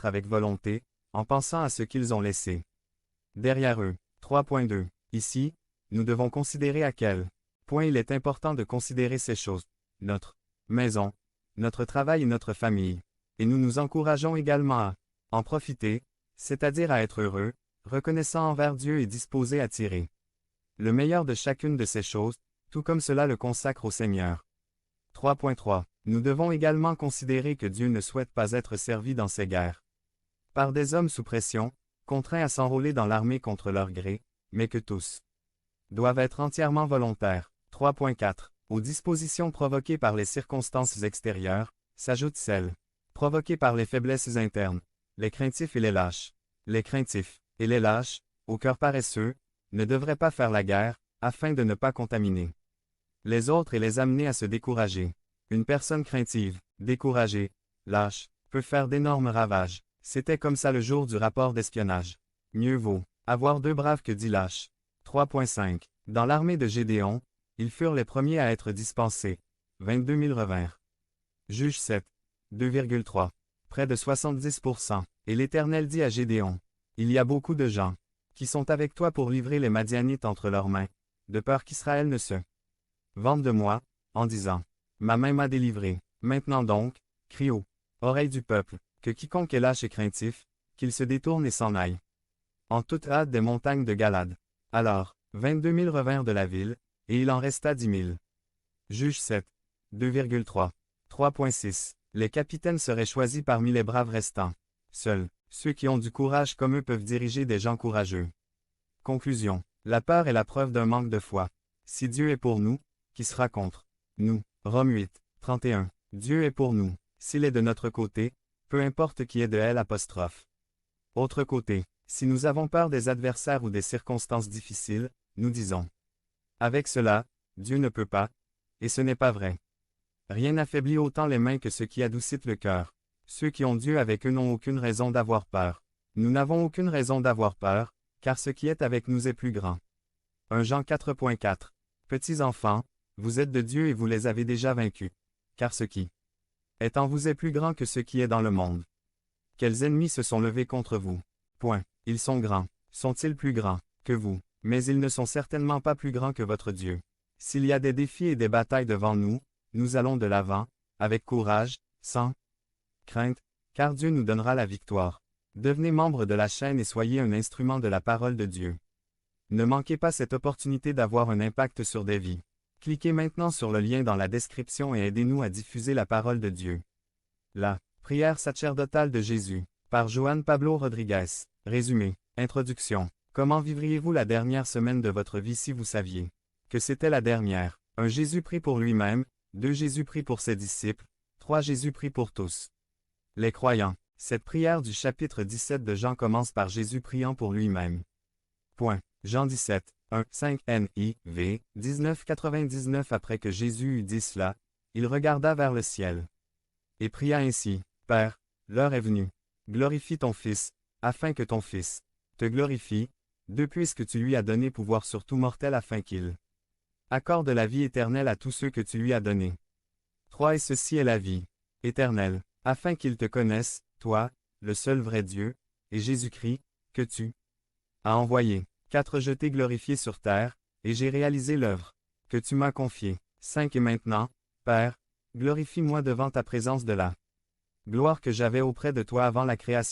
avec volonté, en pensant à ce qu'ils ont laissé derrière eux. 3.2. Ici, nous devons considérer à quel point il est important de considérer ces choses, notre maison, notre travail et notre famille. Et nous nous encourageons également à en profiter, c'est-à-dire à être heureux, reconnaissant envers Dieu et disposé à tirer le meilleur de chacune de ces choses, tout comme cela le consacre au Seigneur. 3.3. Nous devons également considérer que Dieu ne souhaite pas être servi dans ces guerres par des hommes sous pression, contraints à s'enrôler dans l'armée contre leur gré, mais que tous doivent être entièrement volontaires. 3.4. Aux dispositions provoquées par les circonstances extérieures, s'ajoutent celles provoquées par les faiblesses internes, les craintifs et les lâches. Les craintifs et les lâches, au cœur paresseux, ne devraient pas faire la guerre, afin de ne pas contaminer les autres et les amener à se décourager. Une personne craintive, découragée, lâche, peut faire d'énormes ravages. C'était comme ça le jour du rapport d'espionnage. Mieux vaut avoir 2 braves que 10 lâches. 3.5. Dans l'armée de Gédéon, ils furent les premiers à être dispensés. 22 000 revinrent. Juge 7. 2,3. Près de 70%. Et l'Éternel dit à Gédéon, il y a beaucoup de gens qui sont avec toi pour livrer les Madianites entre leurs mains, de peur qu'Israël ne se vante de moi, en disant, ma main m'a délivré. Maintenant donc, crie aux oreilles du peuple, que quiconque est lâche et craintif, qu'il se détourne et s'en aille en toute hâte des montagnes de Galade. Alors, 22 000 revinrent de la ville, et il en resta 10 000. Juge 7. 2,3. 3.6. Les capitaines seraient choisis parmi les braves restants. Seuls ceux qui ont du courage comme eux peuvent diriger des gens courageux. Conclusion. La peur est la preuve d'un manque de foi. Si Dieu est pour nous, qui sera contre nous? Romains 8. 31. Dieu est pour nous. S'il est de notre côté, peu importe qui est de elle apostrophe. Autre côté. Si nous avons peur des adversaires ou des circonstances difficiles, nous disons. Avec cela, Dieu ne peut pas, et ce n'est pas vrai. Rien n'affaiblit autant les mains que ce qui adoucit le cœur. Ceux qui ont Dieu avec eux n'ont aucune raison d'avoir peur. Nous n'avons aucune raison d'avoir peur, car ce qui est avec nous est plus grand. 1 Jean 4.4. Petits enfants, vous êtes de Dieu et vous les avez déjà vaincus. Car ce qui est en vous est plus grand que ce qui est dans le monde. Quels ennemis se sont levés contre vous? Point. Ils sont grands. Sont-ils plus grands que vous? Mais ils ne sont certainement pas plus grands que votre Dieu. S'il y a des défis et des batailles devant nous, nous allons de l'avant, avec courage, sans crainte, car Dieu nous donnera la victoire. Devenez membre de la chaîne et soyez un instrument de la parole de Dieu. Ne manquez pas cette opportunité d'avoir un impact sur des vies. Cliquez maintenant sur le lien dans la description et aidez-nous à diffuser la parole de Dieu. La prière sacerdotale de Jésus, par Joan Pablo Rodriguez. Résumé. Introduction. Comment vivriez-vous la dernière semaine de votre vie si vous saviez que c'était la dernière? 1 Jésus prie pour lui-même, 2 Jésus prie pour ses disciples, 3 Jésus prie pour tous les croyants. Cette prière du chapitre 17 de Jean commence par Jésus priant pour lui-même. Point. Jean 17, 1, 5 NIV, 1999. Après que Jésus eut dit cela, il regarda vers le ciel et pria ainsi, Père, l'heure est venue. Glorifie ton Fils, afin que ton Fils te glorifie, puisque tu lui as donné pouvoir sur tout mortel afin qu'il accorde la vie éternelle à tous ceux que tu lui as donnés. 3 Et ceci est la vie éternelle, afin qu'ils te connaissent, toi, le seul vrai Dieu, et Jésus-Christ, que tu as envoyé. 4 Je t'ai glorifié sur terre, et j'ai réalisé l'œuvre que tu m'as confiée. 5 Et maintenant, Père, glorifie-moi devant ta présence de la gloire que j'avais auprès de toi avant la création